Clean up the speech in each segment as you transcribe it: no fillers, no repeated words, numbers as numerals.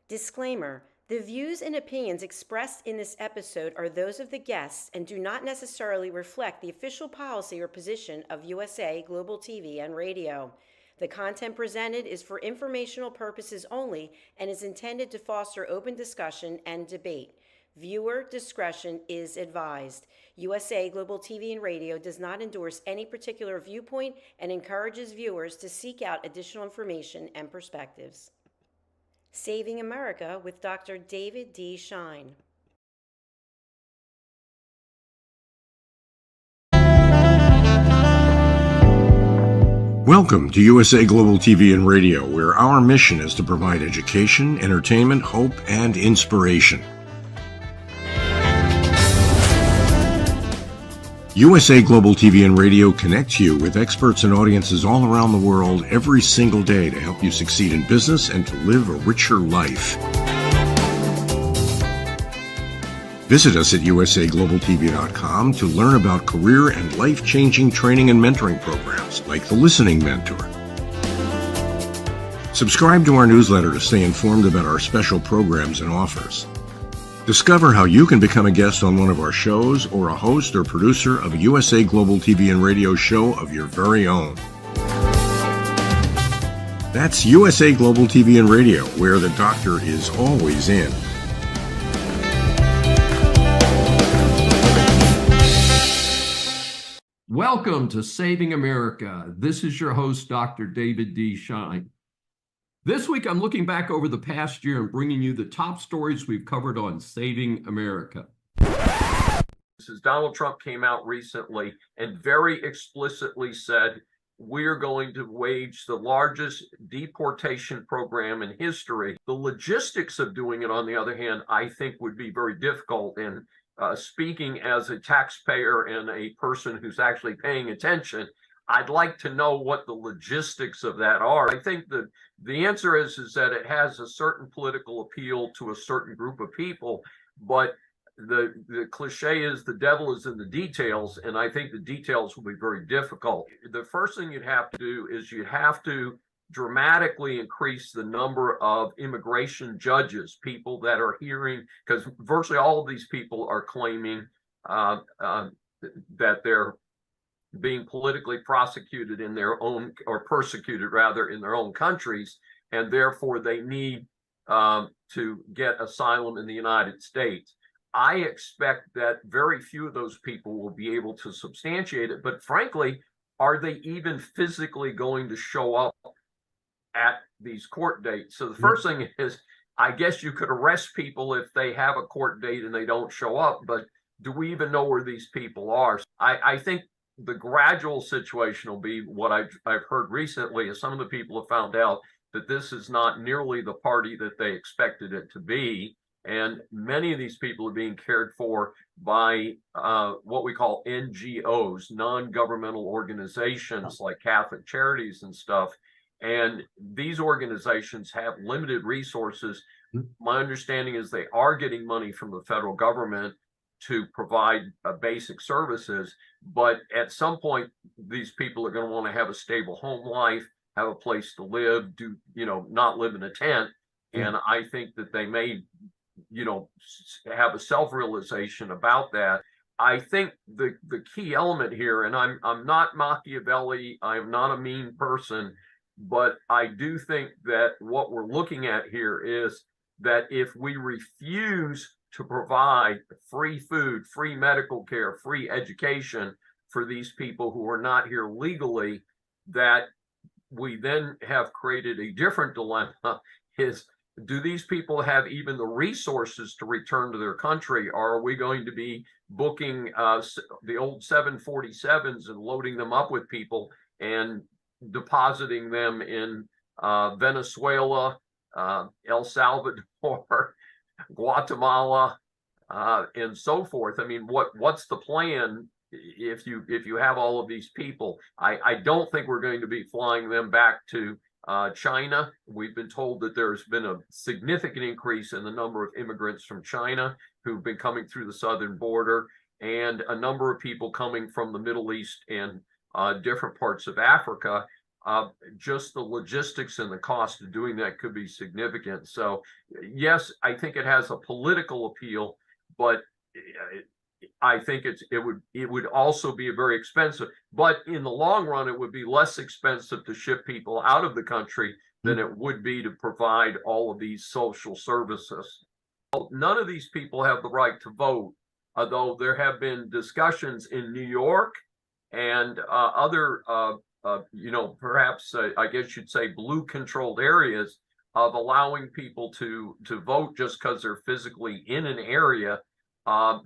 Disclaimer: the views and opinions expressed in this episode are those of the guests and do not necessarily reflect the official policy or position of USA Global TV and Radio. The content presented is for informational purposes only and is intended to foster open discussion and debate. Viewer discretion is advised. USA Global TV and Radio does not endorse any particular viewpoint and encourages viewers to seek out additional information and perspectives. Saving America with Dr. David D. Schein. Welcome to USA Global TV and Radio, where our mission is to provide education, entertainment, hope, and inspiration. USA Global TV and Radio connects you with experts and audiences all around the world every single day to help you succeed in business and to live a richer life. Visit us at usaglobaltv.com to learn about career and life-changing training and mentoring programs like the Listening Mentor. Subscribe to our newsletter to stay informed about our special programs and offers. Discover how you can become a guest on one of our shows or a host or producer of a USA Global TV and Radio show of your very own. That's USA Global TV and Radio, where the doctor is always in. Welcome to Saving America. This is your host, Dr. David D. Schein. This week, I'm looking back over the past year and bringing you the top stories we've covered on Saving America. As Donald Trump came out recently and very explicitly said, we're going to wage the largest deportation program in history. The logistics of doing it, on the other hand, I think would be very difficult. And speaking as a taxpayer and a person who's actually paying attention, I'd like to know what the logistics of that are. I think that the answer is that it has a certain political appeal to a certain group of people, but the cliche is the devil is in the details, and I think the details will be very difficult. The first thing you'd have to do is you have to dramatically increase the number of immigration judges, people that are hearing, because virtually all of these people are claiming that they're being politically prosecuted in their own, or persecuted rather, in their own countries, and therefore they need to get asylum in the United States. I expect that very few of those people will be able to substantiate it, but frankly, are they even physically going to show up at these court dates? So the first thing is, I guess you could arrest people if they have a court date and they don't show up, but do we even know where these people are? I think the gradual situation will be what I've heard recently is some of the people have found out that this is not nearly the party that they expected it to be. And many of these people are being cared for by what we call NGOs, non-governmental organizations like Catholic Charities and stuff. And these organizations have limited resources. My understanding is they are getting money from the federal government to provide basic services, but at some point, these people are going to want to have a stable home life, have a place to live, not live in a tent. And I think that they may, have a self-realization about that. I think the key element here, and I'm not Machiavelli, I'm not a mean person, but I do think that what we're looking at here is that if we refuse to provide free food, free medical care, free education for these people who are not here legally, that we then have created a different dilemma is, do these people have even the resources to return to their country? Or are we going to be booking the old 747s and loading them up with people and depositing them in Venezuela, El Salvador, Guatemala, and so forth? I mean, what's the plan if you have all of these people? I don't think we're going to be flying them back to China. We've been told that there's been a significant increase in the number of immigrants from China who've been coming through the southern border, and a number of people coming from the Middle East and different parts of Africa. just the logistics and the cost of doing that could be significant. So yes, I think it has a political appeal, but I think it would also be very expensive. But in the long run, it would be less expensive to ship people out of the country than it would be to provide all of these social services. None of these people have the right to vote, although there have been discussions in New York and other, perhaps I guess you'd say blue-controlled areas of allowing people to vote just because they're physically in an area.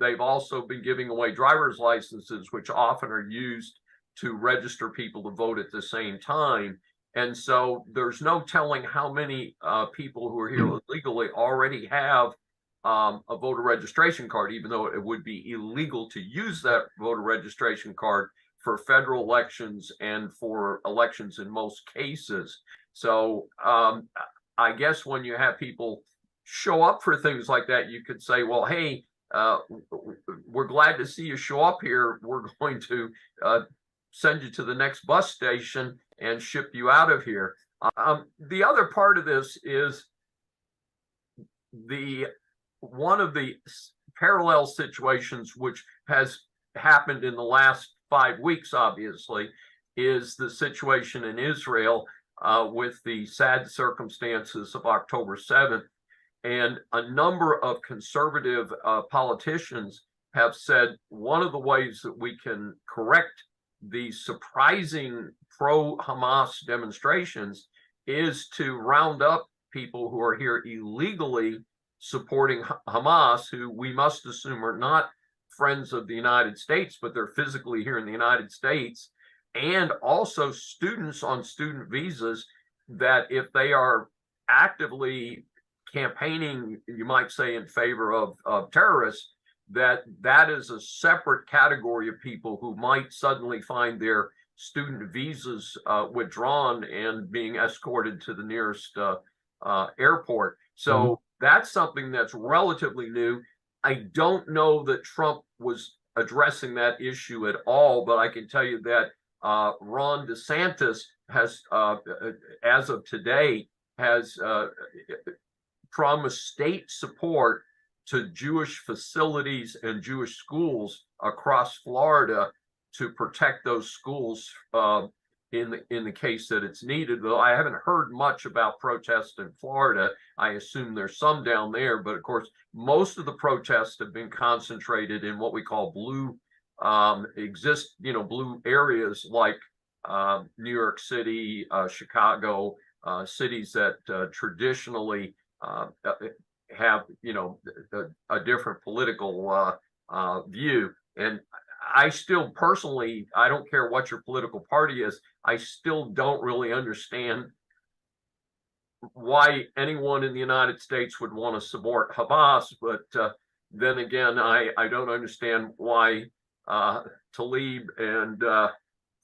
They've also been giving away driver's licenses, which often are used to register people to vote at the same time. And so there's no telling how many people who are here illegally already have a voter registration card, even though it would be illegal to use that voter registration card for federal elections and for elections in most cases. So I guess when you have people show up for things like that, you could say, well, hey, we're glad to see you show up here. We're going to send you to the next bus station and ship you out of here. The other part of this is one of the parallel situations which has happened in the last 5 weeks, obviously, is the situation in Israel with the sad circumstances of October 7th. And a number of conservative politicians have said one of the ways that we can correct the surprising pro-Hamas demonstrations is to round up people who are here illegally supporting Hamas, who we must assume are not friends of the United States, but they're physically here in the United States, and also students on student visas that if they are actively campaigning, you might say, in favor of terrorists, that is a separate category of people who might suddenly find their student visas withdrawn and being escorted to the nearest airport. So that's something that's relatively new. I don't know that Trump was addressing that issue at all, but I can tell you that Ron DeSantis has, as of today, has promised state support to Jewish facilities and Jewish schools across Florida to protect those schools in the case that it's needed. Though I haven't heard much about protests in Florida. I assume there's some down there, but of course, most of the protests have been concentrated in what we call blue blue areas like New York City, Chicago, cities that traditionally have a different political view. And I still personally, I don't care what your political party is, I still don't really understand why anyone in the United States would want to support Hamas. But then again, I don't understand why Tlaib and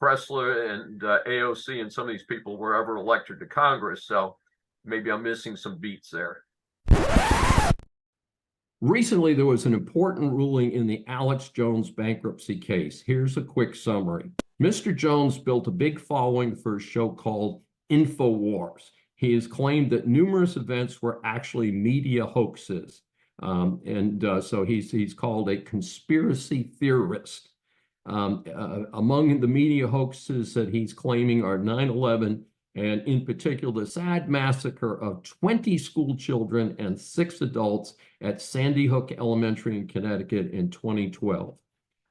Pressler and AOC and some of these people were ever elected to Congress. So maybe I'm missing some beats there. Recently, there was an important ruling in the Alex Jones bankruptcy case. Here's a quick summary. Mr. Jones built a big following for a show called InfoWars. He has claimed that numerous events were actually media hoaxes. So he's called a conspiracy theorist. Among the media hoaxes that he's claiming are 9/11, and in particular, the sad massacre of 20 school children and 6 adults at Sandy Hook Elementary in Connecticut in 2012.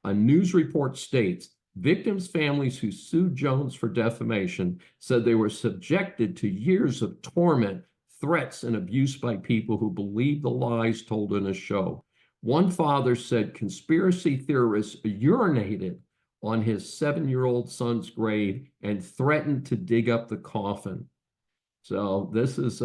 A news report states, victims' families who sued Jones for defamation said they were subjected to years of torment, threats, and abuse by people who believed the lies told in a show. One father said conspiracy theorists urinated on his 7-year-old son's grave and threatened to dig up the coffin. So this is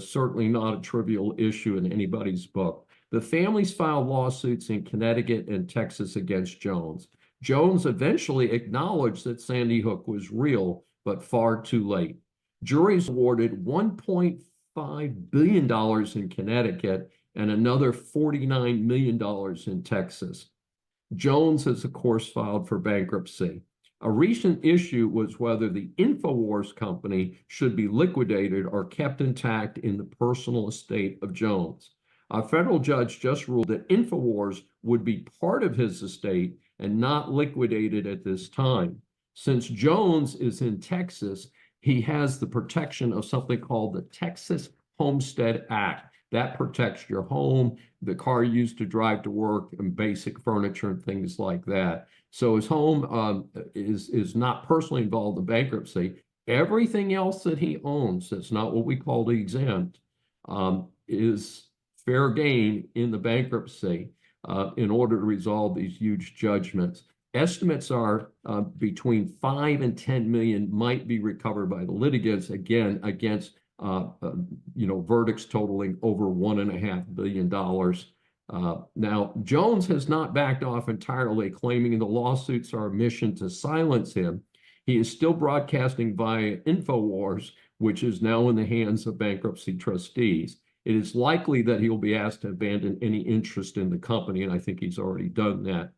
certainly not a trivial issue in anybody's book. The families filed lawsuits in Connecticut and Texas against Jones. Jones eventually acknowledged that Sandy Hook was real, but far too late. Juries awarded $1.5 billion in Connecticut and another $49 million in Texas. Jones has, of course, filed for bankruptcy. A recent issue was whether the InfoWars company should be liquidated or kept intact in the personal estate of Jones. A federal judge just ruled that InfoWars would be part of his estate and not liquidated at this time. Since Jones is in Texas, he has the protection of something called the Texas Homestead Act. That protects your home, the car you used to drive to work, and basic furniture and things like that. So his home is not personally involved in bankruptcy. Everything else that he owns, that's not what we call the exempt, is fair game in the bankruptcy in order to resolve these huge judgments. Estimates are between 5 and 10 million might be recovered by the litigants, again, against verdicts totaling over $1.5 billion. Now, Jones has not backed off entirely, claiming the lawsuits are a mission to silence him. He is still broadcasting via InfoWars, which is now in the hands of bankruptcy trustees. It is likely that he will be asked to abandon any interest in the company, and I think he's already done that.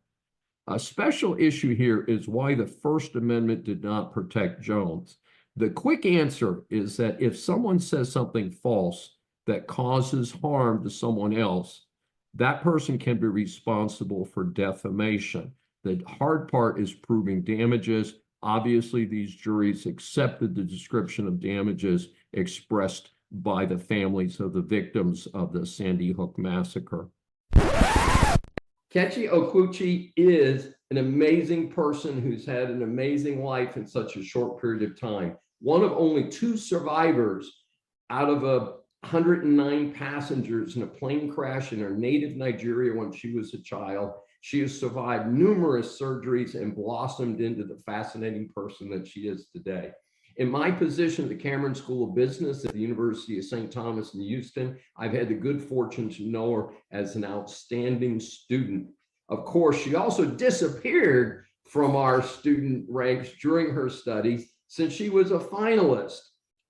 A special issue here is why the First Amendment did not protect Jones. The quick answer is that if someone says something false that causes harm to someone else, that person can be responsible for defamation. The hard part is proving damages. Obviously, these juries accepted the description of damages expressed by the families of the victims of the Sandy Hook massacre. Katy Okuchi is an amazing person who's had an amazing life in such a short period of time. One of only 2 survivors out of 109 passengers in a plane crash in her native Nigeria when she was a child. She has survived numerous surgeries and blossomed into the fascinating person that she is today. In my position at the Cameron School of Business at the University of St. Thomas in Houston, I've had the good fortune to know her as an outstanding student. Of course, she also disappeared from our student ranks during her studies since she was a finalist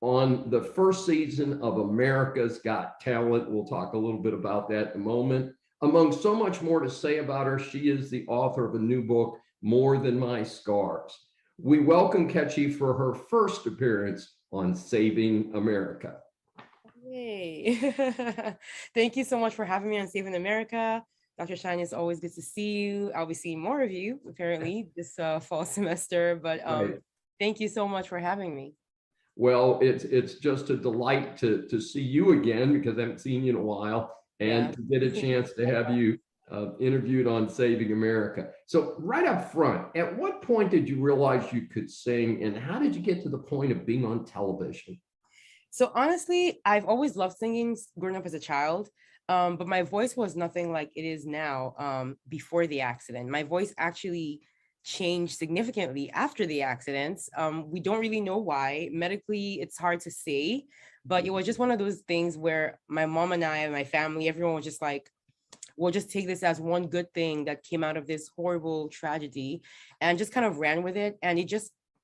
on the first season of America's Got Talent. We'll talk a little bit about that in a moment. Among so much more to say about her, she is the author of a new book, More Than My Scars. We welcome Katy for her first appearance on Saving America. Hey, thank you so much for having me on Saving America. Dr. Schein, it's always good to see you. I'll be seeing more of you apparently this fall semester, but Right. Thank you so much for having me. Well, it's just a delight to see you again, because I haven't seen you in a while, and to get a chance to have you interviewed on Saving America. So right up front, at what point did you realize you could sing, and how did you get to the point of being on television? So honestly, I've always loved singing growing up as a child, but my voice was nothing like it is now before the accident. My voice actually changed significantly after the accidents. We don't really know why. Medically, it's hard to say, but it was just one of those things where my mom and I and my family, everyone was just like, we'll just take this as one good thing that came out of this horrible tragedy, and just kind of ran with it. And it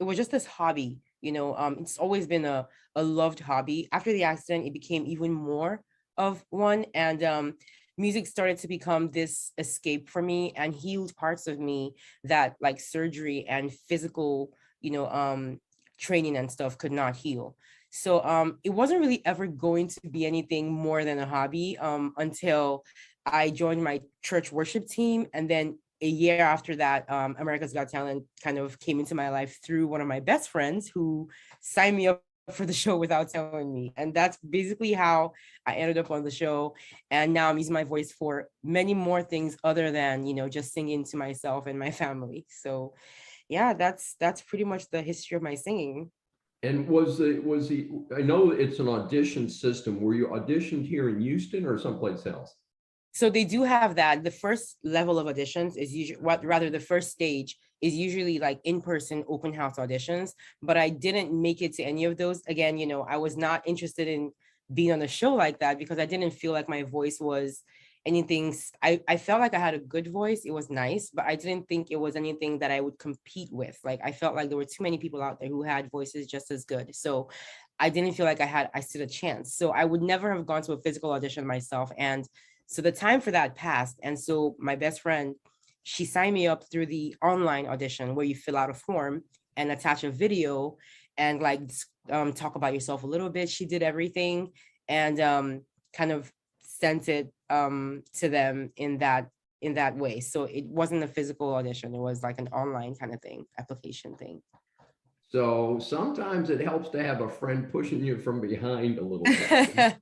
was just this hobby, it's always been a loved hobby. After the accident, it became even more of one. And music started to become this escape for me and healed parts of me that like surgery and physical, training and stuff could not heal. So it wasn't really ever going to be anything more than a hobby until I joined my church worship team. And then a year after that, America's Got Talent kind of came into my life through one of my best friends who signed me up for the show without telling me. And that's basically how I ended up on the show. And now I'm using my voice for many more things other than, just singing to myself and my family. So yeah, that's pretty much the history of my singing. And I know it's an audition system. Were you auditioned here in Houston or someplace else? So they do have that. The first level of auditions is usually, rather the first stage is usually like in-person open house auditions, but I didn't make it to any of those. Again, I was not interested in being on a show like that because I didn't feel like my voice was anything. I felt like I had a good voice. It was nice, but I didn't think it was anything that I would compete with. Like I felt like there were too many people out there who had voices just as good. So I didn't feel like I stood a chance. So I would never have gone to a physical audition myself. And so the time for that passed. And so my best friend she signed me up through the online audition where you fill out a form and attach a video and like talk about yourself a little bit. She did everything and kind of sent it to them in that way. So it wasn't a physical audition. It was like an online kind of thing, application thing. So sometimes it helps to have a friend pushing you from behind a little bit.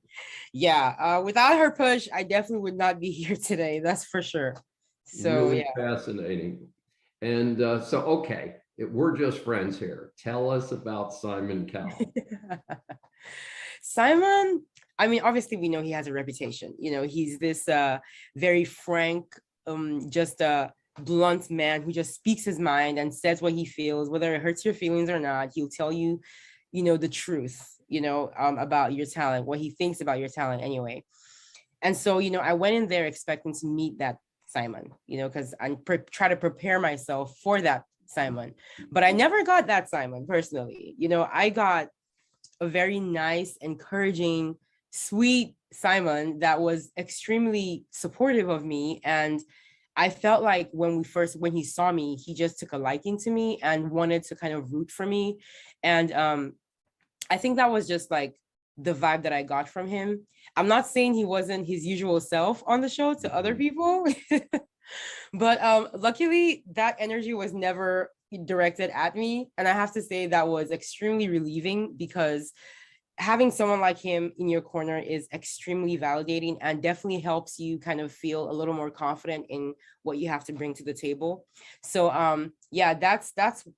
Yeah, without her push, I definitely would not be here today. That's for sure. So Really yeah. fascinating. And so, okay, we're just friends here. Tell us about Simon Cowell. Simon, I mean, obviously we know he has a reputation. You know, he's this very frank, just a blunt man who just speaks his mind and says what he feels, whether it hurts your feelings or not. He'll tell you, the truth, about your talent, what he thinks about your talent anyway. And so, I went in there expecting to meet that Simon, because I try to prepare myself for that Simon, but I never got that Simon personally. I got a very nice, encouraging, sweet Simon that was extremely supportive of me. And I felt like when he saw me, he just took a liking to me and wanted to kind of root for me. And I think that was just like the vibe that I got from him. I'm not saying he wasn't his usual self on the show to other people, but luckily that energy was never directed at me. And I have to say that was extremely relieving, because having someone like him in your corner is extremely validating and definitely helps you kind of feel a little more confident in what you have to bring to the table. So yeah, that's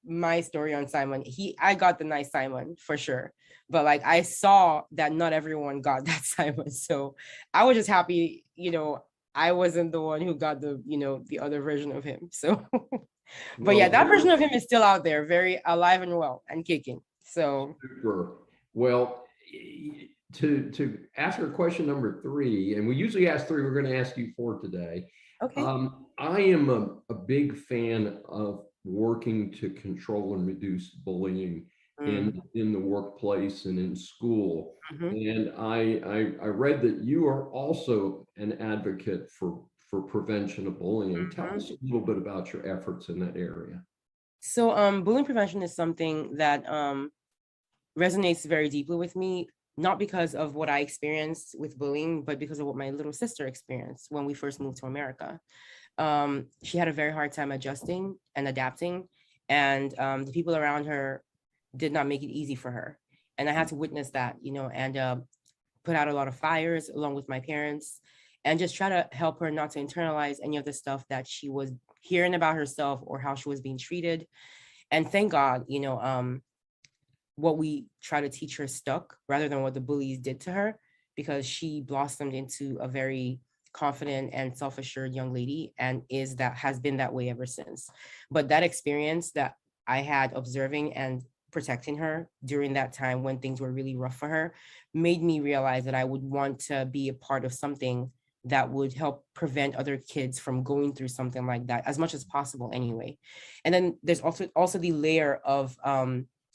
my story on Simon. I got the nice Simon for sure, but like I saw that not everyone got that Simon. So I was just happy, I wasn't the one who got the, the other version of him. So but yeah, that version of him is still out there, very alive and well and kicking. So super. Well, to answer question number 3, and we usually ask 3, we're going to ask you 4 today. Okay. I am a big fan of working to control and reduce bullying in the workplace and in school. And I read that you are also an advocate for prevention of bullying. Tell us a little bit about your efforts in that area. So bullying prevention is something that resonates very deeply with me, not because of what I experienced with bullying, but because of what my little sister experienced when we first moved to America. She had a very hard time adjusting and adapting, and the people around her did not make it easy for her. And I had to witness that, and put out a lot of fires along with my parents, and just try to help her not to internalize any of the stuff that she was hearing about herself or how she was being treated. And thank God, what we try to teach her stuck rather than what the bullies did to her, because she blossomed into a very confident and self-assured young lady and has been that way ever since. But that experience that I had observing and protecting her during that time when things were really rough for her made me realize that I would want to be a part of something that would help prevent other kids from going through something like that as much as possible anyway. And then there's also the layer of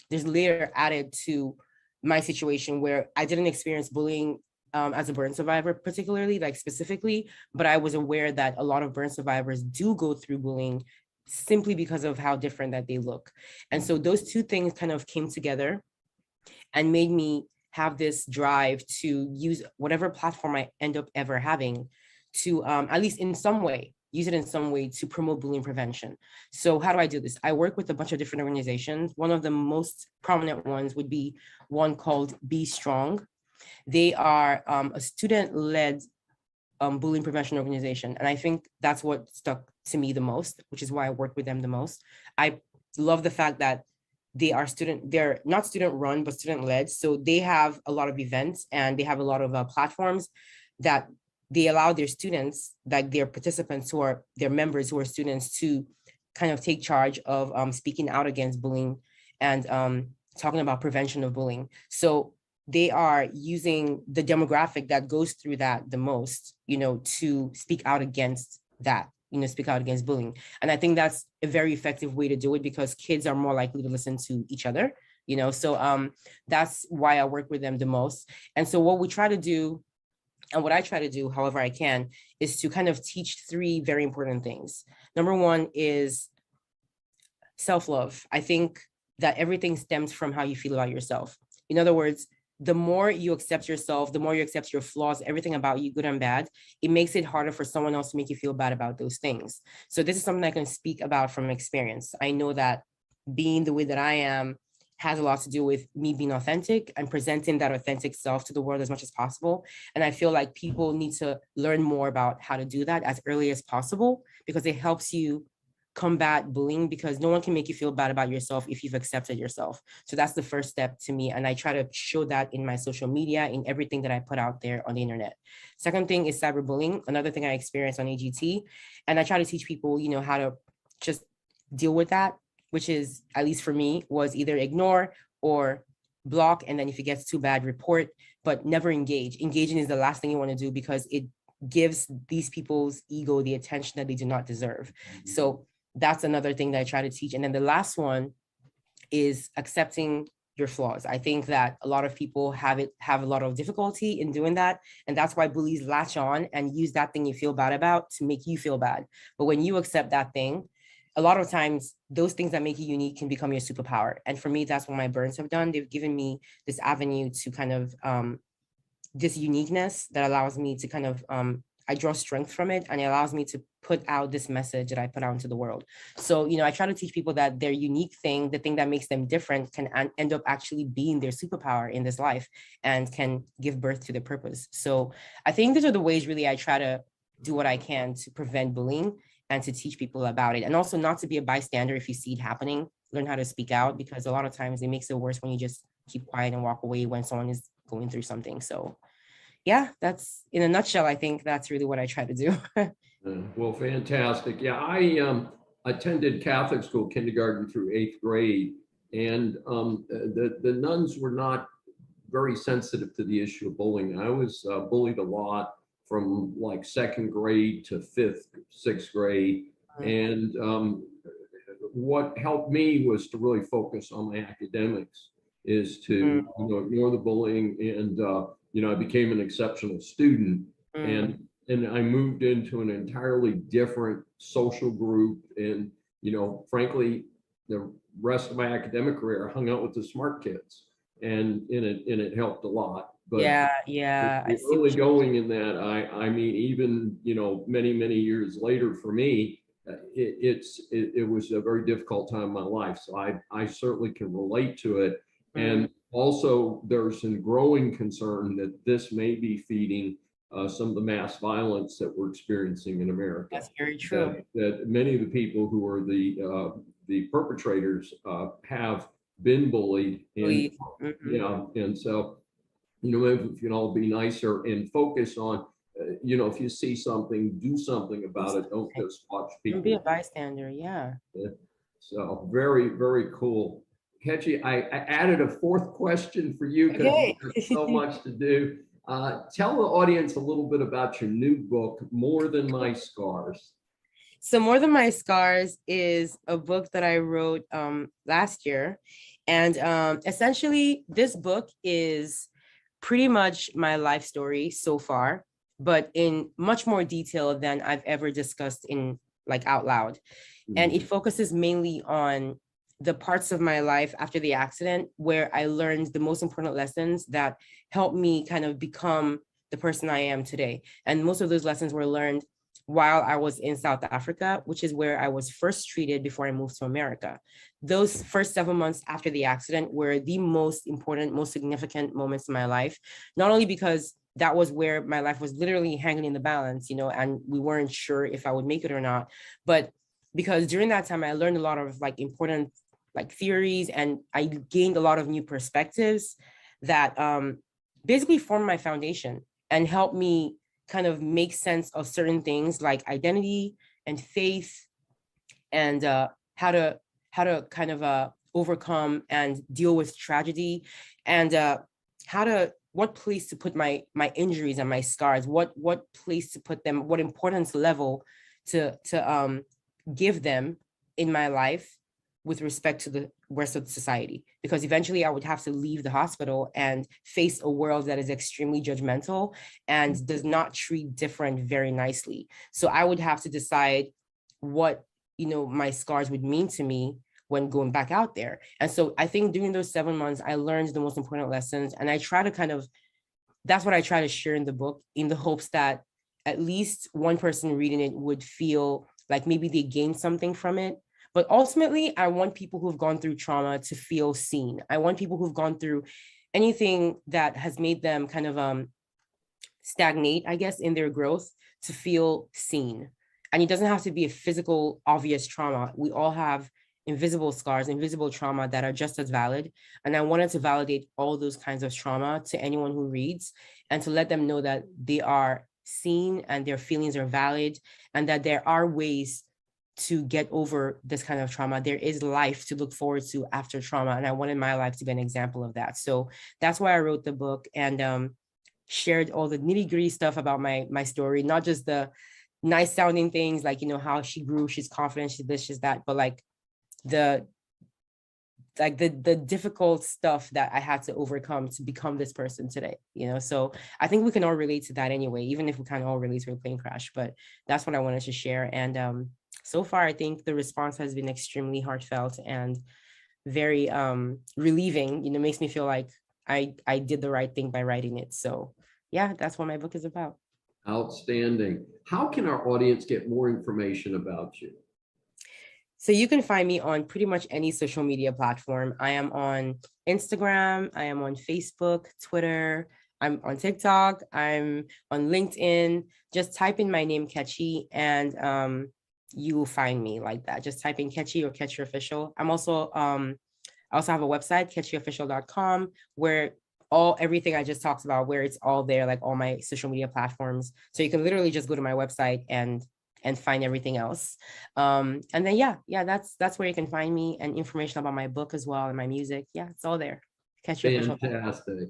there's layer added to my situation where I didn't experience bullying as a burn survivor, particularly, like specifically, but I was aware that a lot of burn survivors do go through bullying simply because of how different that they look. And so those two things kind of came together and made me have this drive to use whatever platform I end up ever having to, at least in some way, use it in some way to promote bullying prevention. So how do I do this? I work with a bunch of different organizations. One of the most prominent ones would be one called Be Strong. They are a student-led bullying prevention organization. And I think that's what stuck to me the most, which is why I work with them the most. I love the fact that they're not student run, but student led. So they have a lot of events and they have a lot of platforms that they allow their students, like their participants who are their members who are students, to kind of take charge of speaking out against bullying and talking about prevention of bullying. So they are using the demographic that goes through that the most, to speak out against that, speak out against bullying. And I think that's a very effective way to do it because kids are more likely to listen to each other, so that's why I work with them the most. And so what we try to do And what I try to do, however I can, is to kind of teach three very important things. Number one is self-love. I think that everything stems from how you feel about yourself. In other words, the more you accept yourself, the more you accept your flaws, everything about you, good and bad, it makes it harder for someone else to make you feel bad about those things. So this is something I can speak about from experience. I know that being the way that I am has a lot to do with me being authentic and presenting that authentic self to the world as much as possible. And I feel like people need to learn more about how to do that as early as possible, because it helps you combat bullying, because no one can make you feel bad about yourself if you've accepted yourself. So that's the first step to me. And I try to show that in my social media, in everything that I put out there on the internet. Second thing is cyberbullying, another thing I experienced on AGT. And I try to teach people, how to just deal with that, which is, at least for me, was either ignore or block. And then if it gets too bad, report, but never engage. Engaging is the last thing you want to do, because it gives these people's ego the attention that they do not deserve. So that's another thing that I try to teach. And then the last one is accepting your flaws. I think that a lot of people have a lot of difficulty in doing that. And that's why bullies latch on and use that thing you feel bad about to make you feel bad. But when you accept that thing, a lot of times those things that make you unique can become your superpower. And for me, that's what my burns have done. They've given me this avenue to kind of this uniqueness that allows me to kind of I draw strength from it, and it allows me to put out this message that I put out into the world. So, I try to teach people that their unique thing, the thing that makes them different, can end up actually being their superpower in this life and can give birth to their purpose. So I think these are the ways really I try to do what I can to prevent bullying and to teach people about it. And also not to be a bystander if you see it happening, learn how to speak out, because a lot of times it makes it worse when you just keep quiet and walk away when someone is going through something. So yeah, that's in a nutshell. I think that's really what I try to do. Well, fantastic. Yeah, I attended Catholic school, kindergarten through 8th grade, and the nuns were not very sensitive to the issue of bullying. I was bullied a lot from like 2nd grade to 5th, 6th grade. And what helped me was to really focus on my academics, is to ignore the bullying, and I became an exceptional student, and I moved into an entirely different social group, and frankly, the rest of my academic career I hung out with the smart kids, and it helped a lot. But yeah. Early going in that, I mean, even many years later for me, it was a very difficult time in my life. So I certainly can relate to it. And also, there's some growing concern that this may be feeding some of the mass violence that we're experiencing in America. That's very true. That many of the people who are the perpetrators have been bullied, and and so if we can all be nicer and focus on if you see something, do something about it. Don't just watch people. Don't be a bystander. Yeah. So very, very cool. Katy, I added a 4th question for you because you have so much to do. Tell the audience a little bit about your new book, More Than My Scars. So More Than My Scars is a book that I wrote last year. And essentially, this book is pretty much my life story so far, but in much more detail than I've ever discussed in out loud. And it focuses mainly on the parts of my life after the accident where I learned the most important lessons that helped me kind of become the person I am today. And most of those lessons were learned while I was in South Africa, which is where I was first treated before I moved to America. Those first 7 months after the accident were the most important, most significant moments in my life, not only because that was where my life was literally hanging in the balance, and we weren't sure if I would make it or not, but because during that time I learned a lot of important theories, and I gained a lot of new perspectives that basically formed my foundation and helped me kind of make sense of certain things like identity and faith, and how to kind of overcome and deal with tragedy, and what place to put my injuries and my scars, what place to put them, what importance level to give them in my life, with respect to the rest of society, because eventually I would have to leave the hospital and face a world that is extremely judgmental and does not treat different very nicely. So I would have to decide what, my scars would mean to me when going back out there. And so I think during those 7 months, I learned the most important lessons. And I try to that's what I try to share in the book, in the hopes that at least one person reading it would feel like maybe they gained something from it. But ultimately, I want people who've gone through trauma to feel seen. I want people who've gone through anything that has made them kind of stagnate, I guess, in their growth, to feel seen. And it doesn't have to be a physical, obvious trauma. We all have invisible scars, invisible trauma that are just as valid. And I wanted to validate all those kinds of trauma to anyone who reads, and to let them know that they are seen and their feelings are valid, and that there are ways to get over this kind of trauma. There is life to look forward to after trauma. And I wanted my life to be an example of that. So that's why I wrote the book, and shared all the nitty-gritty stuff about my story, not just the nice sounding things like, how she grew, she's confident, she's this, she's that, but like the difficult stuff that I had to overcome to become this person today, So I think we can all relate to that anyway, even if we kind of all relate to a plane crash. But that's what I wanted to share. And so far, I think the response has been extremely heartfelt and very relieving. Makes me feel like I did the right thing by writing it. So yeah, that's what my book is about. Outstanding. How can our audience get more information about you? So you can find me on pretty much any social media platform. I am on Instagram, I am on Facebook, Twitter, I'm on TikTok, I'm on LinkedIn. Just type in my name, Katy, and you will find me like that. Just type in Katy or Katy Official. I also have a website, katyofficial.com, where everything I just talked about, where it's all there, like all my social media platforms. So you can literally just go to my website and find everything else. And then that's where you can find me, and information about my book as well, and my music. Yeah, it's all there. Fantastic.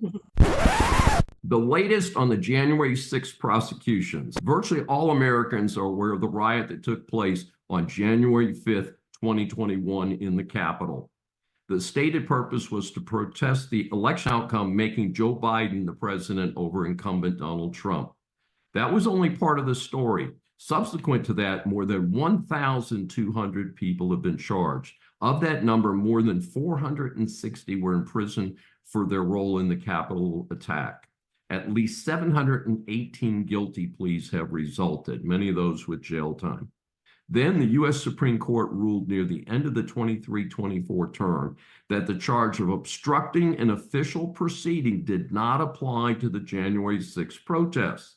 The latest on the January 6th prosecutions. Virtually all Americans are aware of the riot that took place on January 5th, 2021 in the Capitol. The stated purpose was to protest the election outcome, making Joe Biden the president over incumbent Donald Trump. That was only part of the story. Subsequent to that, more than 1,200 people have been charged. Of that number, more than 460 were in prison for their role in the Capitol attack. At least 718 guilty pleas have resulted, many of those with jail time. Then the U.S. Supreme Court ruled near the end of the 23-24 term that the charge of obstructing an official proceeding did not apply to the January 6th protests.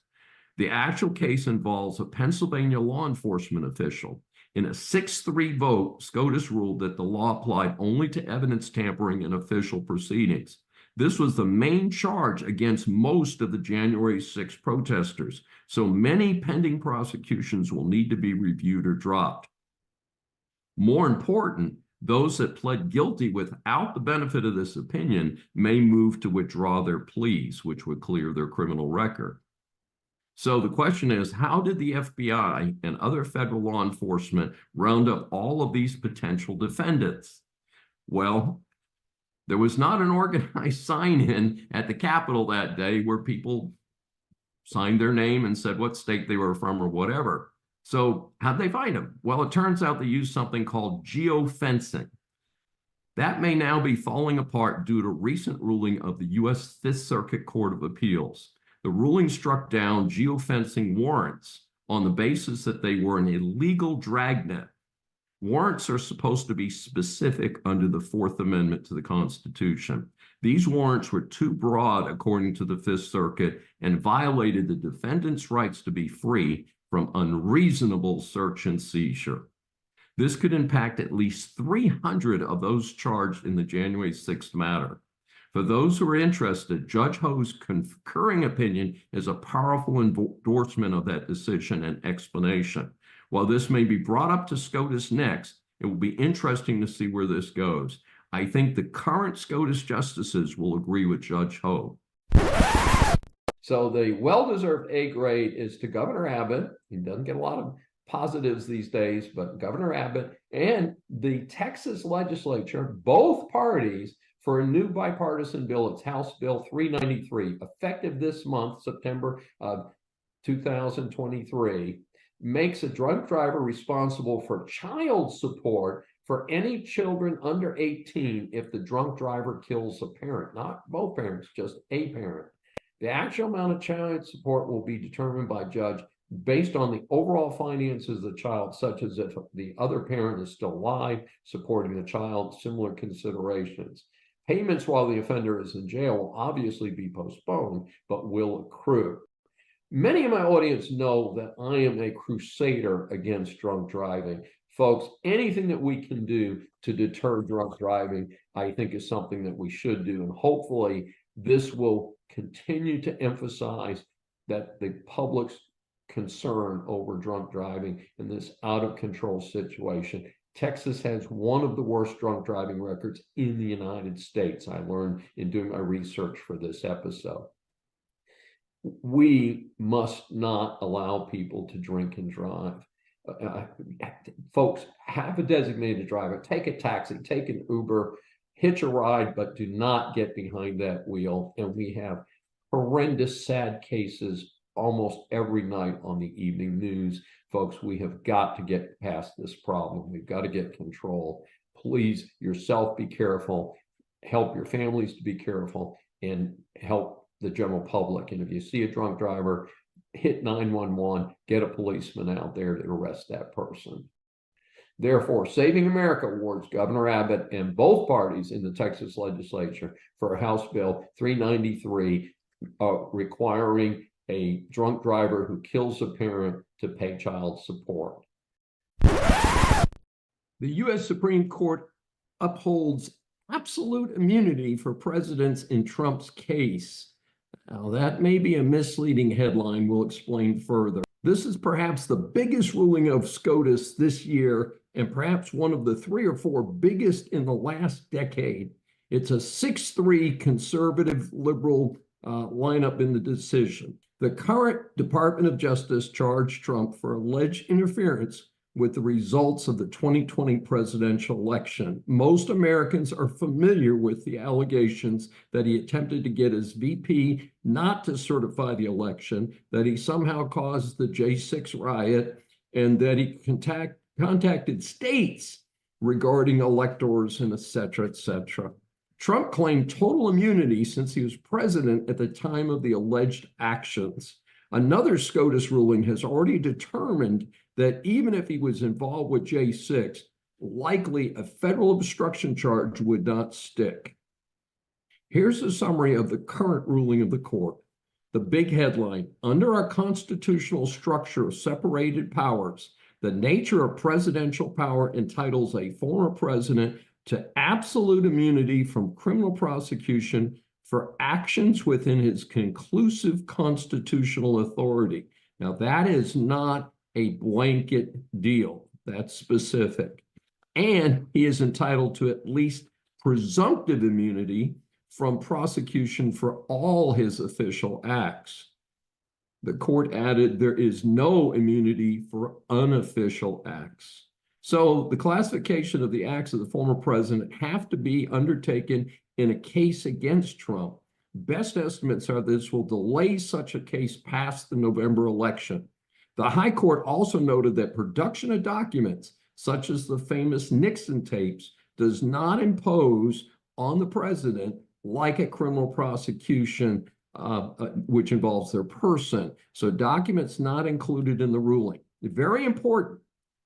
The actual case involves a Pennsylvania law enforcement official. In a 6-3 vote, SCOTUS ruled that the law applied only to evidence tampering in official proceedings. This was the main charge against most of the January 6 protesters, so many pending prosecutions will need to be reviewed or dropped. More important, those that pled guilty without the benefit of this opinion may move to withdraw their pleas, which would clear their criminal record. So the question is, how did the FBI and other federal law enforcement round up all of these potential defendants? Well, there was not an organized sign-in at the Capitol that day where people signed their name and said what state they were from or whatever. So how'd they find them? Well, it turns out they used something called geofencing. That may now be falling apart due to recent ruling of the U.S. Fifth Circuit Court of Appeals. The ruling struck down geofencing warrants on the basis that they were an illegal dragnet. Warrants are supposed to be specific under the Fourth Amendment to the Constitution. These warrants were too broad, according to the Fifth Circuit, and violated the defendant's rights to be free from unreasonable search and seizure. This could impact at least 300 of those charged in the January 6th matter. For those who are interested, Judge Ho's concurring opinion is a powerful endorsement of that decision and explanation. While this may be brought up to SCOTUS next, it will be interesting to see where this goes. I think the current SCOTUS justices will agree with Judge Ho. So the well-deserved A grade is to Governor Abbott. He doesn't get a lot of positives these days, but Governor Abbott and the Texas legislature, both parties, for a new bipartisan bill. It's House Bill 393, effective this month, September of 2023, makes a drunk driver responsible for child support for any children under 18 if the drunk driver kills a parent, not both parents, just a parent. The actual amount of child support will be determined by judge based on the overall finances of the child, such as if the other parent is still alive, supporting the child, similar considerations. Payments while the offender is in jail will obviously be postponed, but will accrue. Many of my audience know that I am a crusader against drunk driving. Folks, anything that we can do to deter drunk driving, I think is something that we should do. And hopefully this will continue to emphasize that the public's concern over drunk driving in this out of control situation. Texas has one of the worst drunk driving records in the United States, I learned in doing my research for this episode. We must not allow people to drink and drive. Folks, have a designated driver, take a taxi, take an Uber, hitch a ride, but do not get behind that wheel. And we have horrendous, sad cases almost every night on the evening news. Folks, we have got to get past this problem. We've got to get control. Please, yourself, be careful. Help your families to be careful and help the general public. And if you see a drunk driver, hit 911, get a policeman out there to arrest that person. Therefore, Saving America awards Governor Abbott and both parties in the Texas legislature for House Bill 393, requiring a drunk driver who kills a parent to pay child support. The U.S. Supreme Court upholds absolute immunity for presidents in Trump's case. Now, that may be a misleading headline. We'll explain further. This is perhaps the biggest ruling of SCOTUS this year, and perhaps one of the 3 or 4 biggest in the last decade. It's a 6-3 conservative liberal lineup in the decision. The current Department of Justice charged Trump for alleged interference with the results of the 2020 presidential election. Most Americans are familiar with the allegations that he attempted to get his VP not to certify the election, that he somehow caused the J6 riot, and that he contacted states regarding electors and et cetera, et cetera. Trump claimed total immunity since he was president at the time of the alleged actions. Another SCOTUS ruling has already determined that even if he was involved with J6, likely a federal obstruction charge would not stick. Here's a summary of the current ruling of the court. The big headline: under our constitutional structure of separated powers, the nature of presidential power entitles a former president to absolute immunity from criminal prosecution for actions within his conclusive constitutional authority. Now, that is not a blanket deal. That's specific. And he is entitled to at least presumptive immunity from prosecution for all his official acts. The court added there is no immunity for unofficial acts. So the classification of the acts of the former president have to be undertaken in a case against Trump. Best estimates are this will delay such a case past the November election. The High Court also noted that production of documents, such as the famous Nixon tapes, does not impose on the president like a criminal prosecution, which involves their person. So documents not included in the ruling. Very important.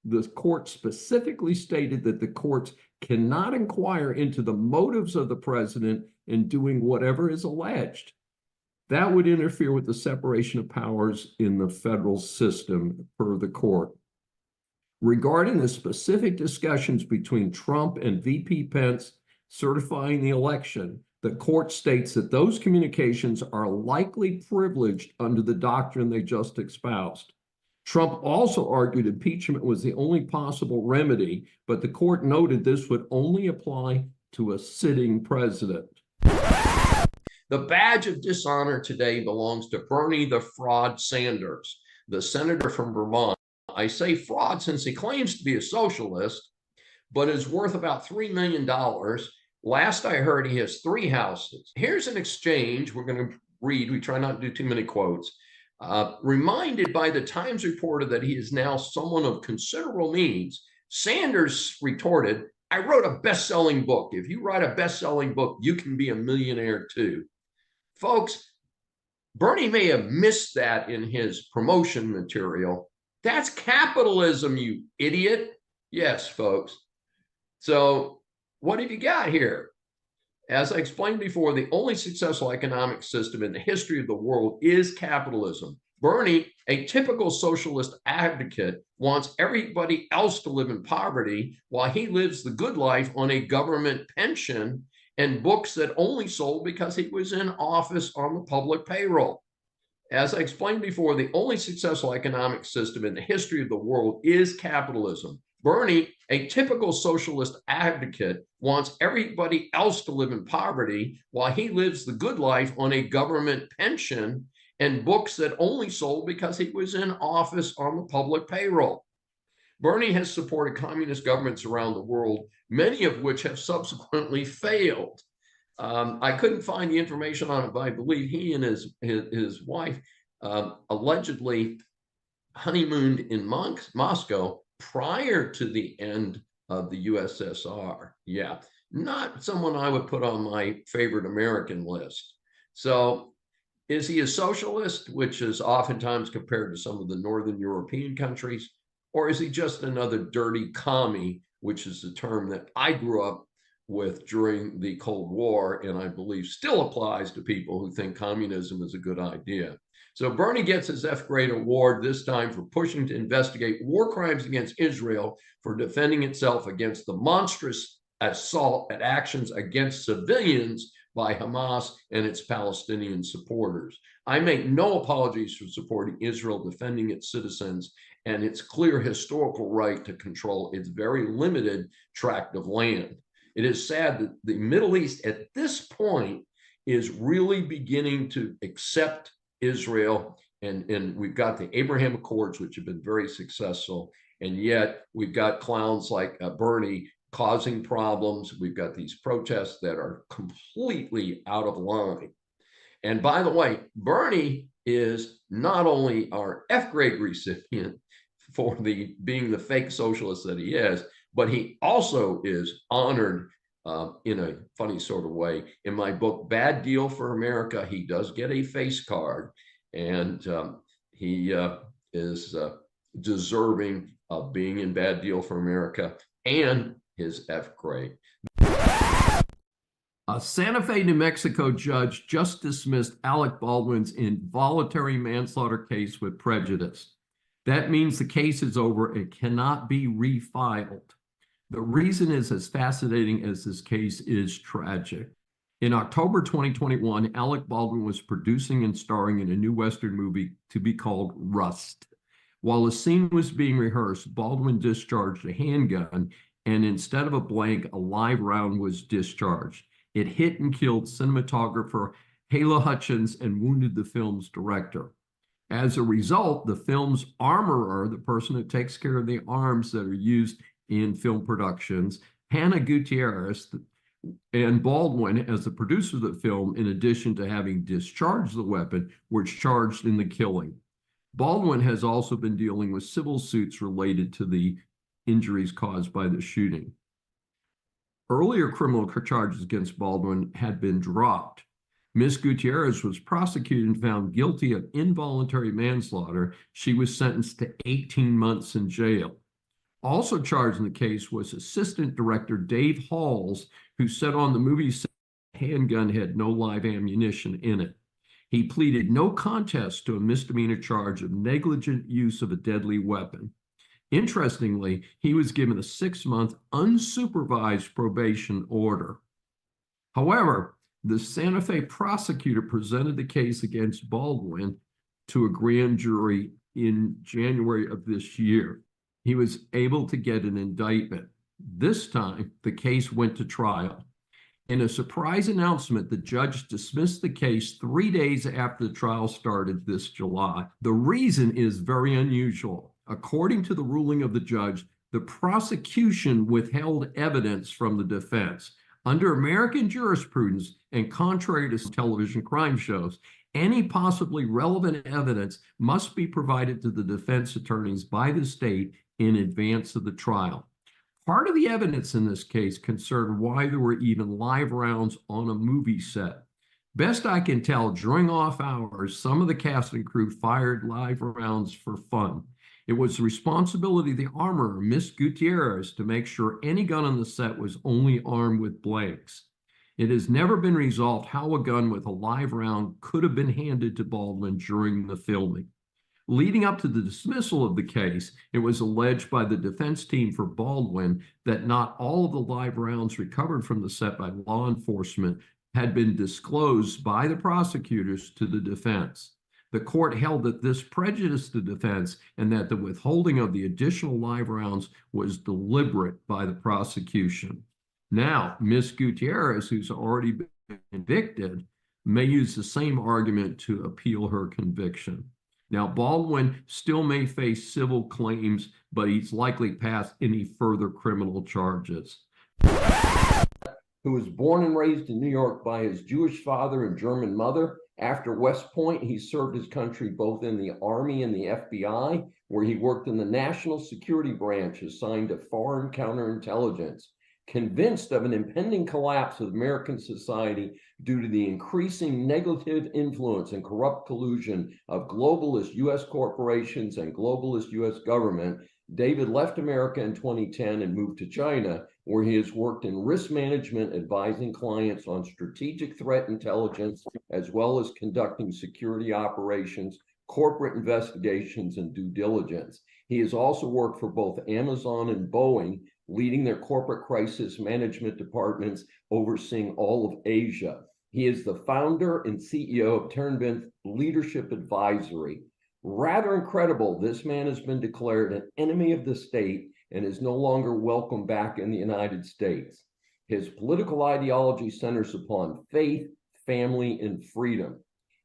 The court specifically stated that the courts cannot inquire into the motives of the president in doing whatever is alleged. That would interfere with the separation of powers in the federal system, per the court. Regarding the specific discussions between Trump and VP Pence certifying the election, the court states that those communications are likely privileged under the doctrine they just espoused. Trump also argued impeachment was the only possible remedy, but the court noted this would only apply to a sitting president. The badge of dishonor today belongs to Bernie the Fraud Sanders, the senator from Vermont, I say fraud since he claims to be a socialist, but is worth about $3 million. Last I heard, he has 3 houses. Here's an exchange we're going to read. We try not to do too many quotes. Reminded by the Times reporter that he is now someone of considerable means, Sanders retorted, I wrote a best-selling book. If you write a best-selling book, you can be a millionaire too. Folks, Bernie may have missed that in his promotion material. That's capitalism, you idiot. Yes, folks. So what have you got here? As I explained before, the only successful economic system in the history of the world is capitalism. Bernie, a typical socialist advocate, wants everybody else to live in poverty while he lives the good life on a government pension and books that only sold because he was in office on the public payroll. As I explained before, the only successful economic system in the history of the world is capitalism. Bernie, a typical socialist advocate, wants everybody else to live in poverty while he lives the good life on a government pension and books that only sold because he was in office on the public payroll. Bernie has supported communist governments around the world, many of which have subsequently failed. I couldn't find the information on it, but I believe he and his wife allegedly honeymooned in Moscow prior to the end of the USSR. Yeah, not someone I would put on my favorite American list. So is he a socialist, which is oftentimes compared to some of the Northern European countries? Or is he just another dirty commie, which is the term that I grew up with during the Cold War, and I believe still applies to people who think communism is a good idea. So Bernie gets his F-grade award, this time for pushing to investigate war crimes against Israel for defending itself against the monstrous assault at actions against civilians by Hamas and its Palestinian supporters. I make no apologies for supporting Israel defending its citizens and its clear historical right to control its very limited tract of land. It is sad that the Middle East at this point is really beginning to accept Israel, and we've got the Abraham Accords, which have been very successful, and yet we've got clowns like Bernie causing problems. We've got these protests that are completely out of line. And by the way, Bernie is not only our F-grade recipient for being the fake socialist that he is, but he also is honored in a funny sort of way. In my book, Bad Deal for America, he does get a face card, and he is deserving of being in Bad Deal for America and his F grade. A Santa Fe, New Mexico judge just dismissed Alec Baldwin's involuntary manslaughter case with prejudice. That means the case is over and cannot be refiled. The reason is as fascinating as this case is tragic. In October 2021, Alec Baldwin was producing and starring in a new Western movie to be called Rust. While a scene was being rehearsed, Baldwin discharged a handgun, and instead of a blank, a live round was discharged. It hit and killed cinematographer Halyna Hutchins and wounded the film's director. As a result, the film's armorer, the person who takes care of the arms that are used in film productions, Hannah Gutierrez, and Baldwin, as the producer of the film, in addition to having discharged the weapon, were charged in the killing. Baldwin has also been dealing with civil suits related to the injuries caused by the shooting. Earlier criminal charges against Baldwin had been dropped. Ms. Gutierrez was prosecuted and found guilty of involuntary manslaughter. She was sentenced to 18 months in jail. Also charged in the case was assistant director Dave Halls, who said on the movie set the handgun had no live ammunition in it. He pleaded no contest to a misdemeanor charge of negligent use of a deadly weapon. Interestingly, he was given a 6-month unsupervised probation order. However, the Santa Fe prosecutor presented the case against Baldwin to a grand jury in January of this year. He was able to get an indictment. This time, the case went to trial. In a surprise announcement, the judge dismissed the case 3 days after the trial started this July. The reason is very unusual. According to the ruling of the judge, the prosecution withheld evidence from the defense. Under American jurisprudence, and contrary to television crime shows, any possibly relevant evidence must be provided to the defense attorneys by the state in advance of the trial. Part of the evidence in this case concerned why there were even live rounds on a movie set. Best I can tell, during off hours, some of the cast and crew fired live rounds for fun. It was the responsibility of the armorer, Miss Gutierrez, to make sure any gun on the set was only armed with blanks. It has never been resolved how a gun with a live round could have been handed to Baldwin during the filming. Leading up to the dismissal of the case, it was alleged by the defense team for Baldwin that not all of the live rounds recovered from the set by law enforcement had been disclosed by the prosecutors to the defense. The court held that this prejudiced the defense and that the withholding of the additional live rounds was deliberate by the prosecution. Now, Ms. Gutierrez, who's already been convicted, may use the same argument to appeal her conviction. Now, Baldwin still may face civil claims, but he's likely past any further criminal charges. Who was born and raised in New York by his Jewish father and German mother. After West Point, he served his country both in the Army and the FBI, where he worked in the National Security Branch assigned to foreign counterintelligence. Convinced of an impending collapse of American society due to the increasing negative influence and corrupt collusion of globalist U.S. corporations and globalist U.S. government, David left America in 2010 and moved to China, where he has worked in risk management, advising clients on strategic threat intelligence, as well as conducting security operations, corporate investigations, and due diligence. He has also worked for both Amazon and Boeing, leading their corporate crisis management departments, overseeing all of Asia. He is the founder and CEO of Terenbent Leadership Advisory. Rather incredible, this man has been declared an enemy of the state and is no longer welcome back in the United States. His political ideology centers upon faith, family, and freedom.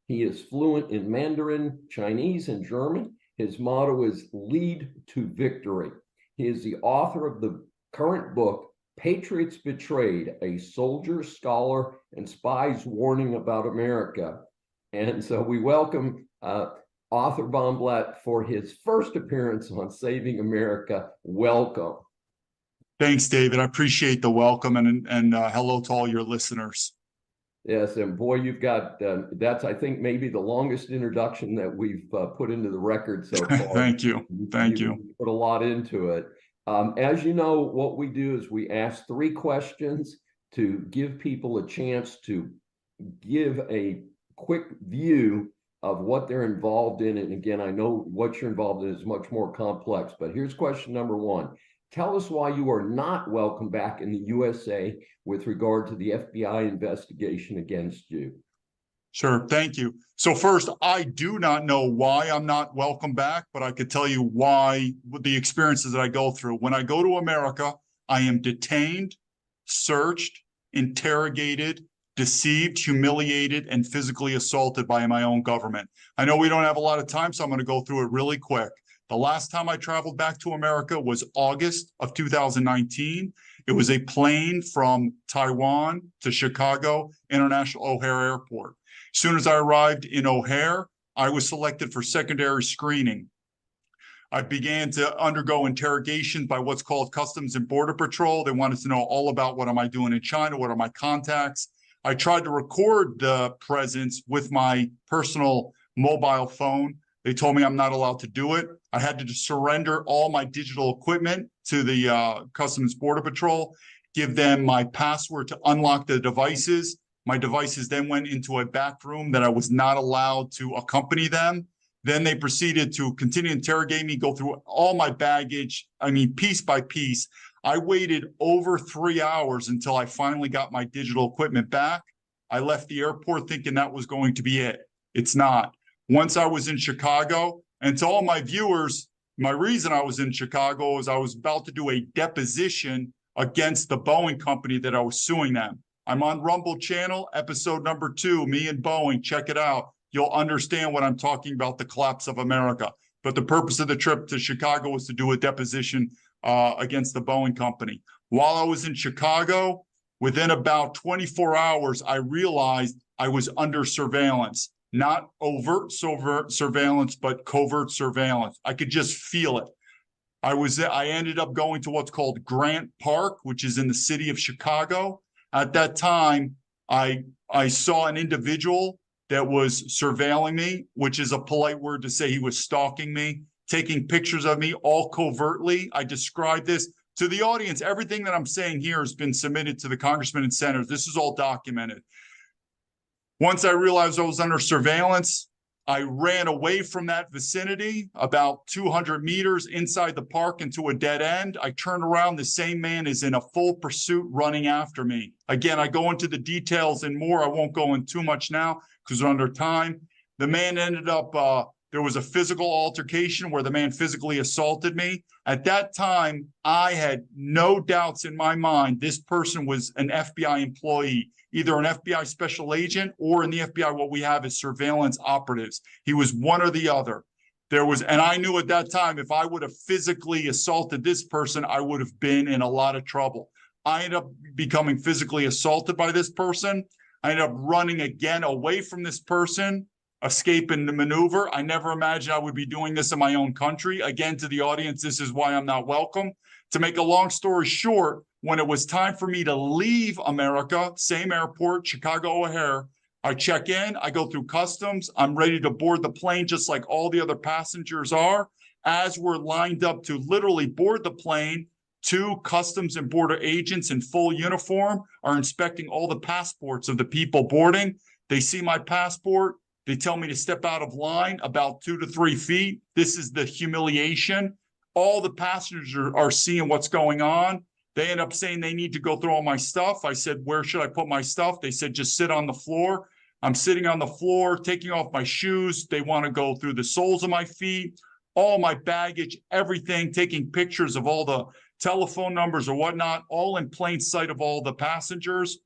He is fluent in Mandarin, Chinese, and German. His motto is "Lead to Victory." He is the author of the current book, Patriots Betrayed, a soldier, scholar, and spy's warning about America. And so we welcome Arthur Bomblett for his first appearance on Saving America. Welcome. Thanks, David. I appreciate the welcome, and hello to all your listeners. Yes, and boy, you've got, that's, I think, maybe the longest introduction that we've put into the record so far. Thank you. Thank you. Put a lot into it. As you know, what we do is we ask 3 questions to give people a chance to give a quick view of what they're involved in. And again, I know what you're involved in is much more complex, but here's question number 1. Tell us why you are not welcome back in the USA with regard to the FBI investigation against you. Sure. Thank you. So first, I do not know why I'm not welcome back, but I could tell you why, the experiences that I go through. When I go to America, I am detained, searched, interrogated, deceived, humiliated, and physically assaulted by my own government. I know we don't have a lot of time, so I'm going to go through it really quick. The last time I traveled back to America was August of 2019. It was a plane from Taiwan to Chicago International O'Hare Airport. As soon as I arrived in O'Hare, I was selected for secondary screening. I began to undergo interrogation by what's called Customs and Border Patrol. They wanted to know all about what am I doing in China, what are my contacts. I tried to record the presence with my personal mobile phone. They told me I'm not allowed to do it. I had to surrender all my digital equipment to the Customs Border Patrol, give them my password to unlock the devices. My devices then went into a back room that I was not allowed to accompany them. Then they proceeded to continue to interrogate me, go through all my baggage, piece by piece. I waited over 3 hours until I finally got my digital equipment back. I left the airport thinking that was going to be it. It's not. Once I was in Chicago, and to all my viewers, my reason I was in Chicago is I was about to do a deposition against the Boeing company that I was suing them. I'm on Rumble channel, episode number 2, me and Boeing, check it out. You'll understand what I'm talking about, the collapse of America. but the purpose of the trip to Chicago was to do a deposition against the Boeing company. While I was in Chicago, within about 24 hours, I realized I was under surveillance, not overt surveillance, but covert surveillance. I could just feel it. I ended up going to what's called Grant Park, which is in the city of Chicago. At that time, I saw an individual that was surveilling me, which is a polite word to say he was stalking me, taking pictures of me all covertly. I described this to the audience. Everything that I'm saying here has been submitted to the congressmen and senators. This is all documented. Once I realized I was under surveillance, I ran away from that vicinity about 200 meters inside the park into a dead end. I turned around. The same man is in a full pursuit running after me. Again, I go into the details and more. I won't go in too much now because we're under time. The man ended up, there was a physical altercation where the man physically assaulted me. At that time, I had no doubts in my mind this person was an FBI employee, either an FBI special agent or in the FBI, what we have is surveillance operatives. He was one or the other. And I knew at that time, if I would have physically assaulted this person, I would have been in a lot of trouble. I ended up becoming physically assaulted by this person. I ended up running again away from this person, escaping the maneuver. I never imagined I would be doing this in my own country. Again, to the audience, this is why I'm not welcome. To make a long story short, when it was time for me to leave America, same airport, Chicago O'Hare, I check in, I go through customs, I'm ready to board the plane just like all the other passengers are. As we're lined up to literally board the plane, 2 customs and border agents in full uniform are inspecting all the passports of the people boarding. They see my passport. They tell me to step out of line about 2 to 3 feet. This is the humiliation. All the passengers are seeing what's going on. They end up saying they need to go through all my stuff. I said, where should I put my stuff? They said, just sit on the floor. I'm sitting on the floor, taking off my shoes. They want to go through the soles of my feet, all my baggage, everything, taking pictures of all the telephone numbers or whatnot, all in plain sight of all the passengers.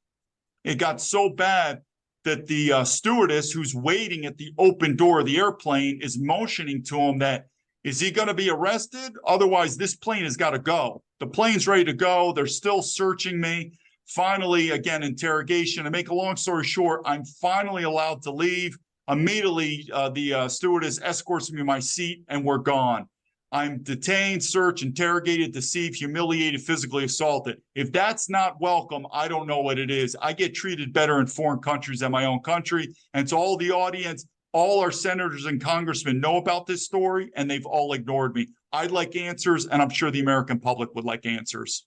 It got so bad that the stewardess who's waiting at the open door of the airplane is motioning to him that, is he going to be arrested? Otherwise, this plane has got to go. The plane's ready to go. They're still searching me. Finally, again, interrogation. To make a long story short, I'm finally allowed to leave. Immediately, the stewardess escorts me to my seat, and we're gone. I'm detained, searched, interrogated, deceived, humiliated, physically assaulted. If that's not welcome, I don't know what it is. I get treated better in foreign countries than my own country. And to all the audience, all our senators and congressmen know about this story, and they've all ignored me. I'd like answers, and I'm sure the American public would like answers.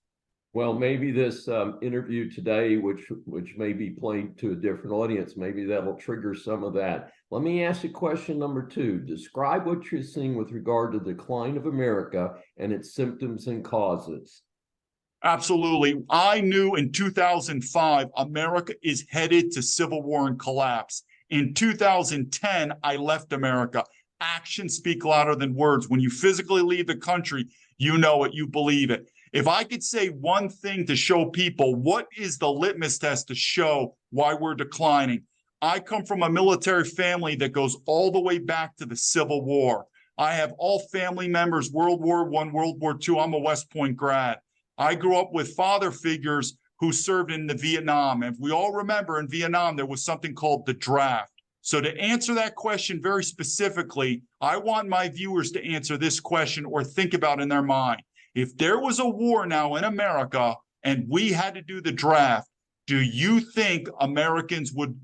Well, maybe this interview today, which may be played to a different audience, maybe that'll trigger some of that. Let me ask you question number 2. Describe what you're seeing with regard to the decline of America and its symptoms and causes. Absolutely. I knew in 2005, America is headed to civil war and collapse. In 2010, I left America. Actions speak louder than words. When you physically leave the country, you know it, you believe it. If I could say one thing to show people what is the litmus test to show why we're declining, I come from a military family that goes all the way back to the Civil War. I have all family members, World War I, World War II. I'm a West Point grad. I grew up with father figures who served in the Vietnam. And if we all remember, in Vietnam, there was something called the draft. So to answer that question very specifically, I want my viewers to answer this question or think about in their mind. If there was a war now in America and we had to do the draft, do you think Americans would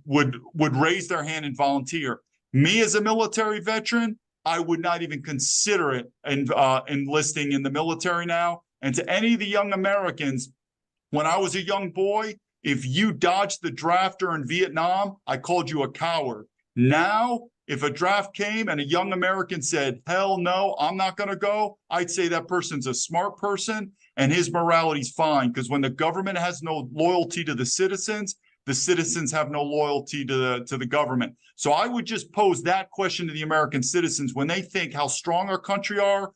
raise their hand and volunteer? Me as a military veteran, I would not even consider it enlisting in the military now. And to any of the young Americans, when I was a young boy, if you dodged the draft during Vietnam, I called you a coward. Now, if a draft came and a young American said, hell no, I'm not going to go, I'd say that person's a smart person and his morality's fine. Because when the government has no loyalty to the citizens have no loyalty to the government. So I would just pose that question to the American citizens when they think how strong our country are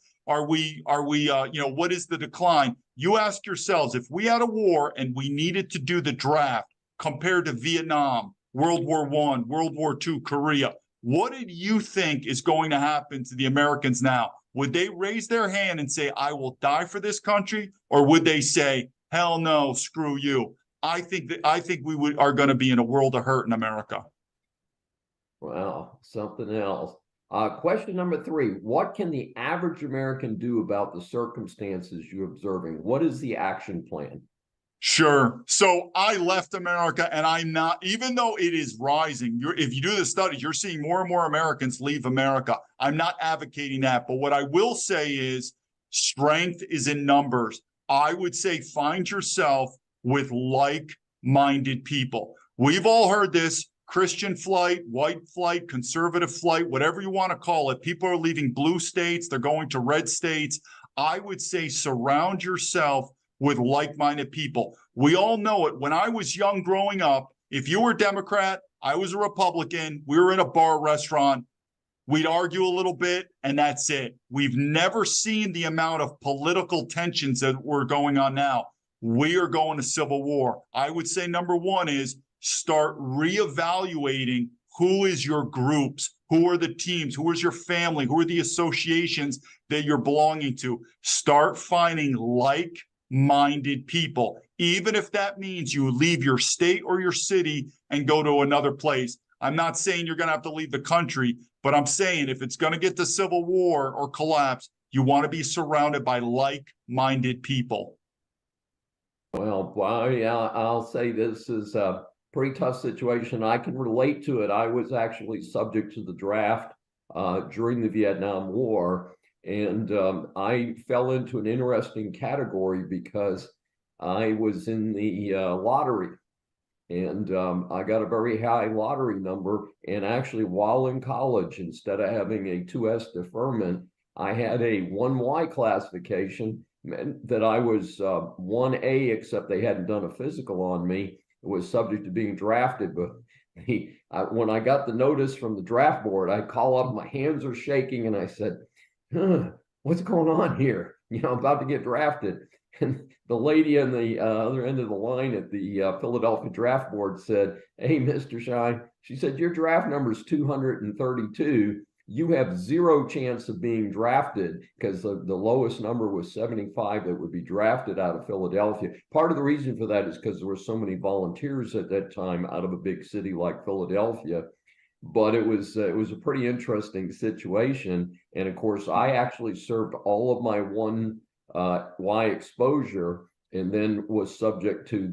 we, what is the decline? You ask yourselves, if we had a war and we needed to do the draft compared to Vietnam, World War I, World War II, Korea, What did you think is going to happen to the Americans now? Would they raise their hand and say, I will die for this country? Or would they say, hell no, screw you? I think we are going to be in a world of hurt in America. Wow, something else. Question number 3, what can the average American do about the circumstances you're observing? What is the action plan? Sure. So I left America, and I'm not, even though it is rising, if you do the studies, you're seeing more and more Americans leave America. I'm not advocating that. But what I will say is strength is in numbers. I would say find yourself with like-minded people. We've all heard this. Christian flight, white flight, conservative flight, whatever you want to call it. People are leaving blue states. They're going to red states. I would say surround yourself with like-minded people. We all know it. When I was young growing up, if you were a Democrat, I was a Republican, we were in a bar restaurant, we'd argue a little bit, and that's it. We've never seen the amount of political tensions that were going on now. We are going to civil war. I would say number 1 is start reevaluating who is your groups, who are the teams, who is your family, who are the associations that you're belonging to. Start finding like-minded people, even if that means you leave your state or your city and go to another place. I'm not saying you're going to have to leave the country, but I'm saying if it's going to get to civil war or collapse, you want to be surrounded by like-minded people. Well, I'll say this is a pretty tough situation. I can relate to it. I was actually subject to the draft during the Vietnam War. And I fell into an interesting category because I was in the lottery. And I got a very high lottery number. And actually, while in college, instead of having a 2S deferment, I had a 1Y classification, meant that I was 1A, except they hadn't done a physical on me. It was subject to being drafted. But when I got the notice from the draft board, I call up, my hands are shaking, and I said, what's going on here? I'm about to get drafted. And the lady on the other end of the line at the Philadelphia draft board said, hey, Mr. Schein, she said, your draft number is 232. You have 0 chance of being drafted, because the lowest number was 75 that would be drafted out of Philadelphia. Part of the reason for that is because there were so many volunteers at that time out of a big city like Philadelphia. But it was a pretty interesting situation. And of course, I actually served all of my 1Y exposure, and then was subject to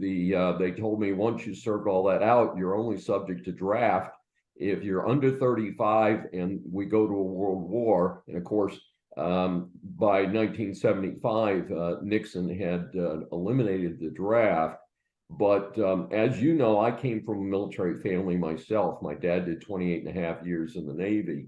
they told me once you served all that out, you're only subject to draft if you're under 35 and we go to a world war. And of course, by 1975, Nixon had eliminated the draft. But as you know, I came from a military family myself. My dad did 28.5 years in the Navy.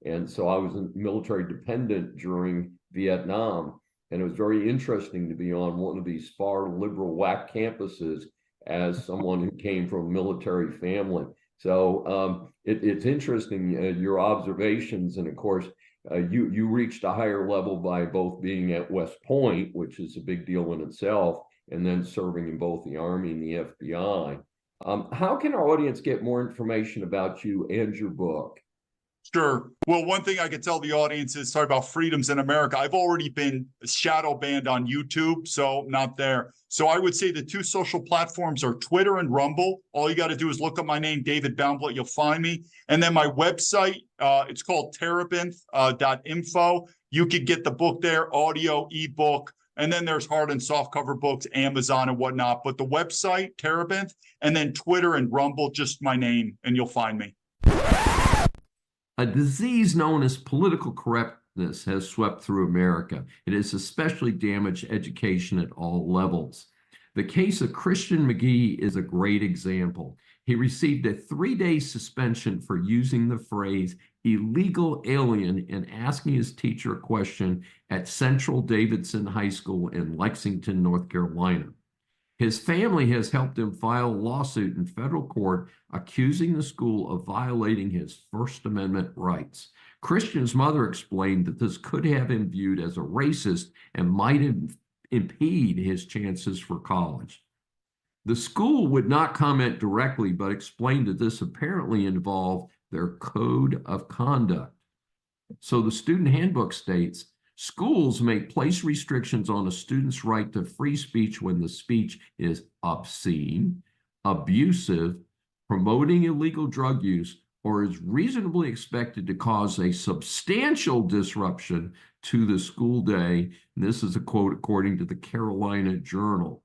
And so I was military dependent during Vietnam. And it was very interesting to be on one of these far liberal WAC campuses as someone who came from a military family. So it's interesting, your observations. And of course, you reached a higher level by both being at West Point, which is a big deal in itself, and then serving in both the Army and the FBI. How can our audience get more information about you and your book? Sure. Well, one thing I could tell the audience is, sorry about freedoms in America. I've already been shadow banned on YouTube, so not there. So I would say the 2 social platforms are Twitter and Rumble. All you got to do is look up my name, David Baumblett. You'll find me. And then my website, it's called terebinth.info. You could get the book there, audio, ebook. And then there's hard and soft cover books, Amazon and whatnot. But the website, Terebinth, and then Twitter and Rumble, just my name, and you'll find me. A disease known as political correctness has swept through America. It has especially damaged education at all levels. The case of Christian McGee is a great example. He received a 3-day suspension for using the phrase illegal alien in asking his teacher a question at Central Davidson High School in Lexington, North Carolina. His family has helped him file a lawsuit in federal court accusing the school of violating his First Amendment rights. Christian's mother explained that this could have him viewed as a racist and might impede his chances for college. The school would not comment directly, but explained that this apparently involved their code of conduct. So the student handbook states, schools may place restrictions on a student's right to free speech when the speech is obscene, abusive, promoting illegal drug use, or is reasonably expected to cause a substantial disruption to the school day. And this is a quote according to the Carolina Journal.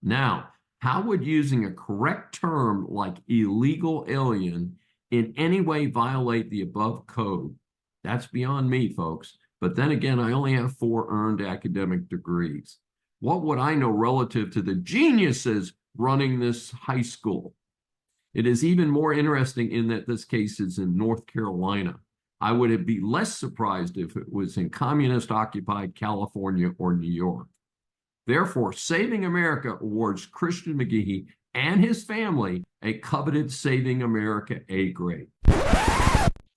Now, how would using a correct term like illegal alien in any way violate the above code? That's beyond me, folks. But then again, I only have 4 earned academic degrees. What would I know relative to the geniuses running this high school? It is even more interesting in that this case is in North Carolina. I would be less surprised if it was in communist-occupied California or New York. Therefore, Saving America awards Christian McGehee and his family a coveted Saving America A grade.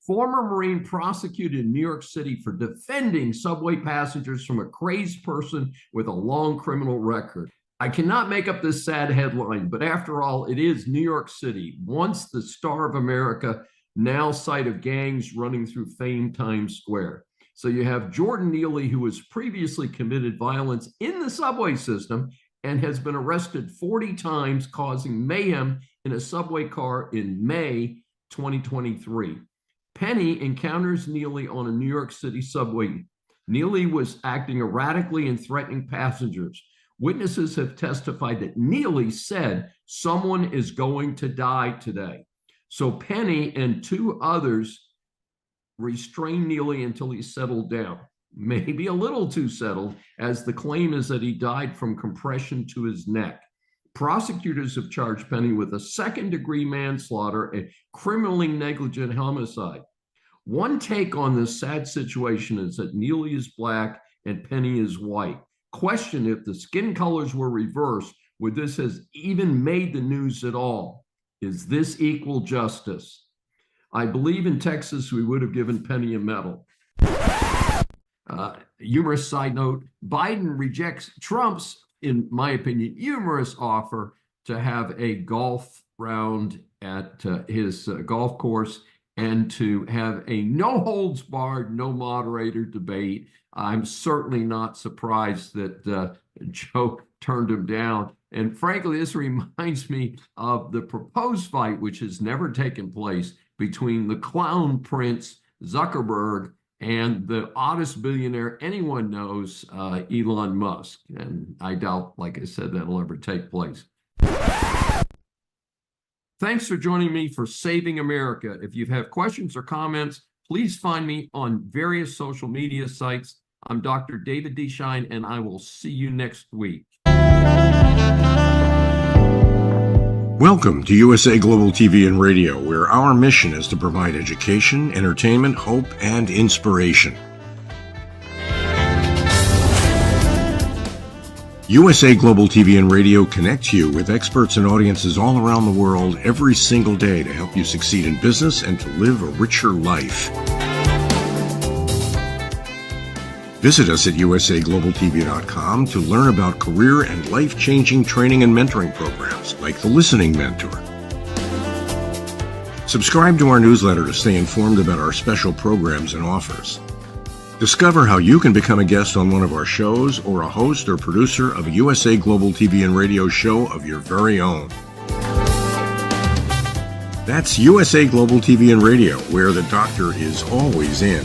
Former Marine prosecuted in New York City for defending subway passengers from a crazed person with a long criminal record. I cannot make up this sad headline, but after all, it is New York City, once the star of America, now site of gangs running through famed Times Square. So you have Jordan Neely, who has previously committed violence in the subway system and has been arrested 40 times, causing mayhem in a subway car in May 2023. Penny encounters Neely on a New York City subway. Neely was acting erratically and threatening passengers. Witnesses have testified that Neely said, "Someone is going to die today." So Penny and 2 others restrained Neely until he settled down, maybe a little too settled, as the claim is that he died from compression to his neck. Prosecutors have charged Penny with a second-degree manslaughter and criminally negligent homicide. One take on this sad situation is that Neely is black and Penny is white. Question if the skin colors were reversed, would this have even made the news at all? Is this equal justice? I believe in Texas we would have given Penny a medal. Humorous side note, Biden rejects Trump's, in my opinion, humorous offer to have a golf round at his golf course and to have a no holds barred, no moderator debate. I'm certainly not surprised that Joe turned him down. And frankly, this reminds me of the proposed fight, which has never taken place, between the clown prince Zuckerberg and the oddest billionaire anyone knows, Elon Musk. And I doubt, like I said, that'll ever take place. Thanks for joining me for Saving America. If you have questions or comments, please find me on various social media sites. I'm Dr. David D. Schein, and I will see you next week. Welcome to USA Global TV and Radio, where our mission is to provide education, entertainment, hope, and inspiration. USA Global TV and Radio connects you with experts and audiences all around the world every single day to help you succeed in business and to live a richer life. Visit us at usaglobaltv.com to learn about career and life-changing training and mentoring programs like the Listening Mentor. Subscribe to our newsletter to stay informed about our special programs and offers. Discover how you can become a guest on one of our shows or a host or producer of a USA Global TV and Radio show of your very own. That's USA Global TV and Radio, where the doctor is always in.